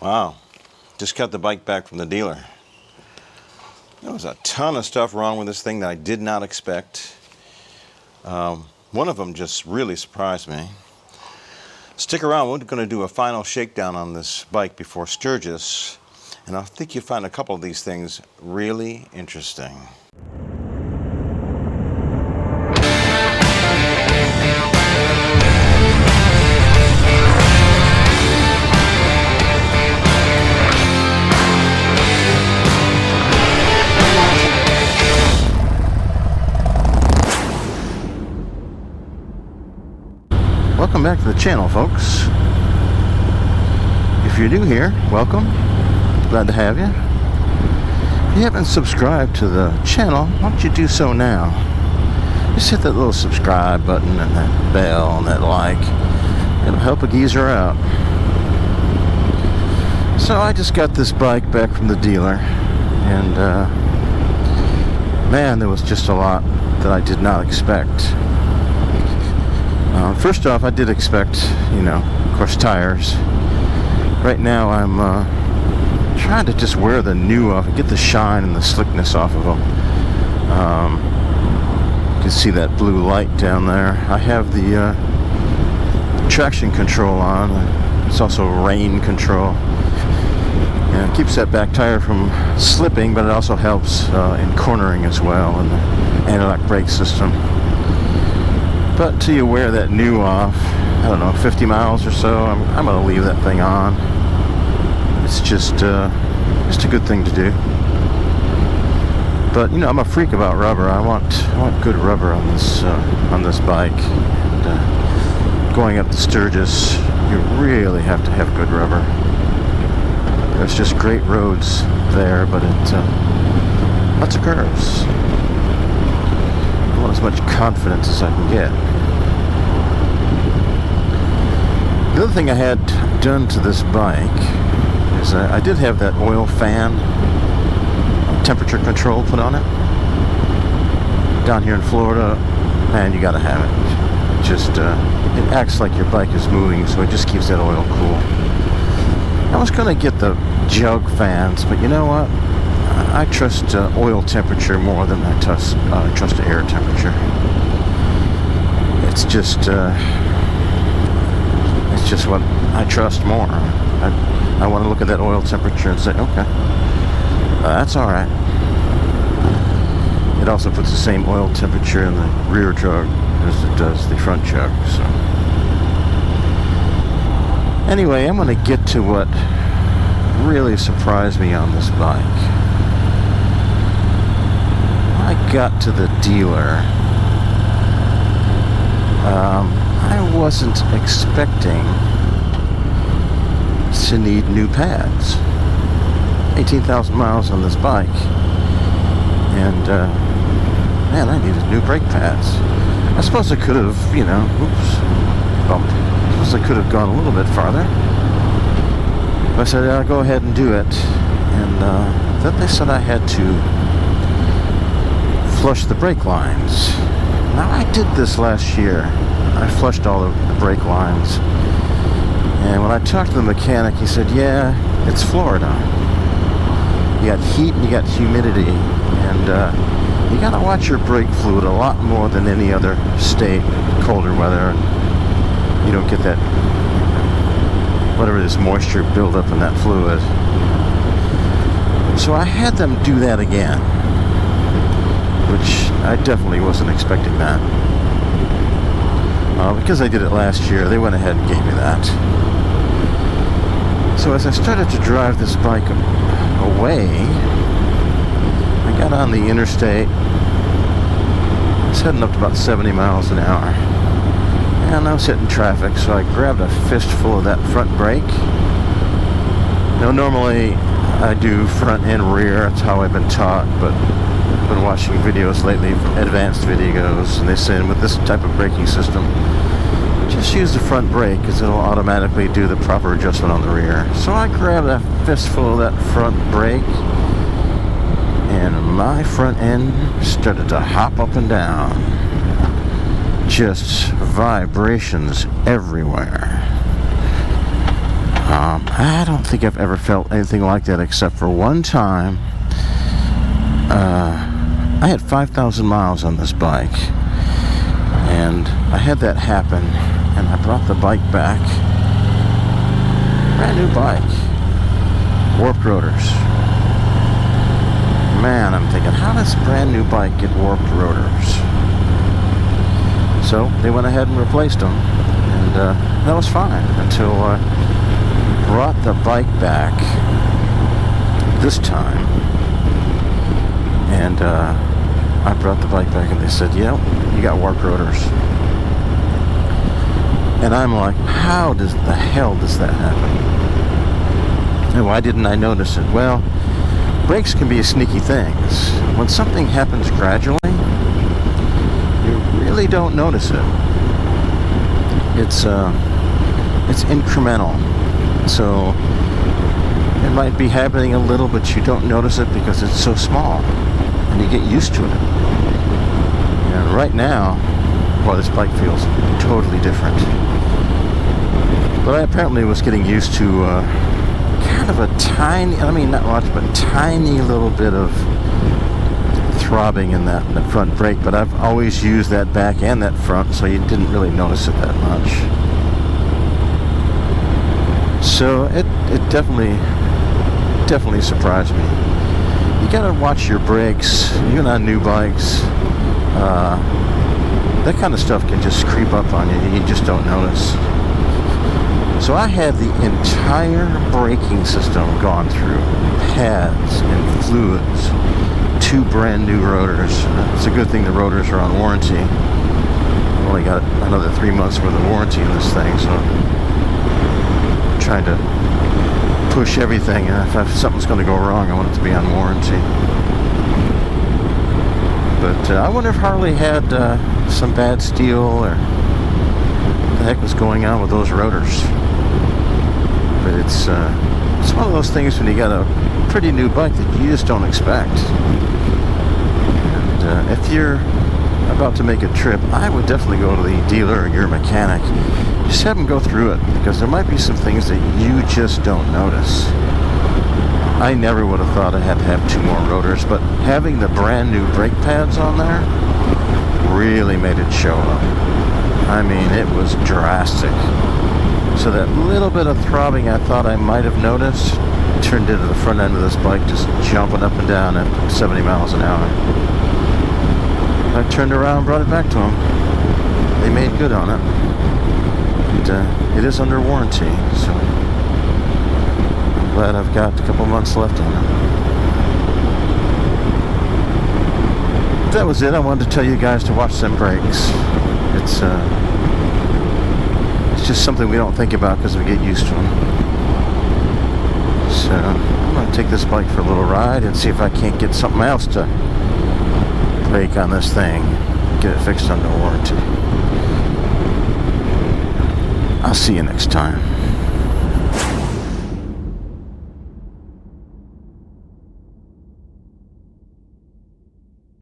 Wow, just got the bike back from the dealer. There was a ton of stuff wrong with this thing that I did not expect. One of them just really surprised me. Stick around, we're going to do a final shakedown on this bike before Sturgis, and I think you'll find a couple of these things really interesting. Welcome back to the channel, folks. If you're new here, welcome. Glad to have you. If you haven't subscribed to the channel, why don't you do so now? Just hit that little subscribe button and that bell and that like. It'll help a geezer out. So I just got this bike back from the dealer, and man, there was just a lot that I did not expect. First off, I did expect, of course, tires. Right now I'm trying to just wear the new off and get the shine and the slickness off of them. You can see that blue light down there. I have the traction control on. It's also rain control. And it keeps that back tire from slipping, but it also helps in cornering as well, and the anti-lock brake system. But till you wear that new off, I don't know, 50 miles or so, I'm going to leave that thing on. It's just a good thing to do. But I'm a freak about rubber. I want good rubber on this bike. And, going up to Sturgis, you really have to have good rubber. There's just great roads there, but lots of curves. I want as much confidence as I can get. The other thing I had done to this bike is I did have that oil fan temperature control put on it. Down here in Florida, man, you gotta have it. Just it acts like your bike is moving, so it just keeps that oil cool. I was gonna get the jug fans, but you know what? I trust oil temperature more than I trust air temperature. It's just what I trust more. I want to look at that oil temperature and say, okay, that's all right. It also puts the same oil temperature in the rear jug as it does the front jug. So anyway, I'm going to get to what really surprised me on this bike. I got to the dealer. I wasn't expecting to need new pads. 18,000 miles on this bike, and man, I needed new brake pads. I suppose I could have, bumped. I suppose I could have gone a little bit farther. But I said, I'll go ahead and do it, and then they said I had to flush the brake lines. Now, I did this last year. I flushed all the brake lines, and when I talked to the mechanic, he said, yeah, it's Florida. You got heat and you got humidity, and you gotta watch your brake fluid a lot more than any other state. Colder weather, you don't get that, whatever it is, moisture build up in that fluid. So I had them do that again, which I definitely wasn't expecting that. Because I did it last year, they went ahead and gave me that. So as I started to drive this bike away, I got on the interstate. I was heading up to about 70 miles an hour, and I was hitting traffic, so I grabbed a fistful of that front brake. Now, normally I do front and rear, that's how I've been taught, but I've been watching videos lately, advanced videos, and they say with this type of braking system, just use the front brake because it'll automatically do the proper adjustment on the rear. So I grabbed a fistful of that front brake, and my front end started to hop up and down. Just vibrations everywhere. I don't think I've ever felt anything like that except for one time. I had 5,000 miles on this bike, and I had that happen, and I brought the bike back. Brand new bike. Warped rotors. Man, I'm thinking, how does a brand new bike get warped rotors? So they went ahead and replaced them, and that was fine until I brought the bike back this time, and I brought the bike back and they said, yeah, you got warped rotors. And I'm like, how the hell does that happen? And why didn't I notice it? Well, brakes can be sneaky things. When something happens gradually, you really don't notice it. It's incremental. So it might be happening a little, but you don't notice it because it's so small, and you get used to it. And right now, well, this bike feels totally different. But I apparently was getting used to kind of a tiny, I mean not much, but tiny little bit of throbbing in the front brake. But I've always used that back and that front, so you didn't really notice it that much. So it definitely surprised me. You gotta watch your brakes, even on new bikes. That kind of stuff can just creep up on you. You just don't notice. So I had the entire braking system gone through, pads and fluids, 2 brand new rotors. It's a good thing the rotors are on warranty. I've only got another 3 months worth of warranty in this thing, so I'm trying to push everything. If something's going to go wrong, I want it to be on warranty. But I wonder if Harley had some bad steel, or what the heck was going on with those rotors. But it's one of those things when you got a pretty new bike that you just don't expect. And if you're about to make a trip, I would definitely go to the dealer or your mechanic. Just have them go through it, because there might be some things that you just don't notice. I never would have thought I had to have 2 more rotors, but having the brand new brake pads on there really made it show up. I mean, it was drastic. So that little bit of throbbing I thought I might have noticed turned into the front end of this bike just jumping up and down at 70 miles an hour. I turned around and brought it back to them. They made good on it. And it is under warranty, so I'm glad I've got a couple months left on it. That was it. I wanted to tell you guys to watch them brakes. It's just something we don't think about because we get used to them. So I'm going to take this bike for a little ride and see if I can't get something else to break on this thing. Get it fixed under warranty. I'll see you next time.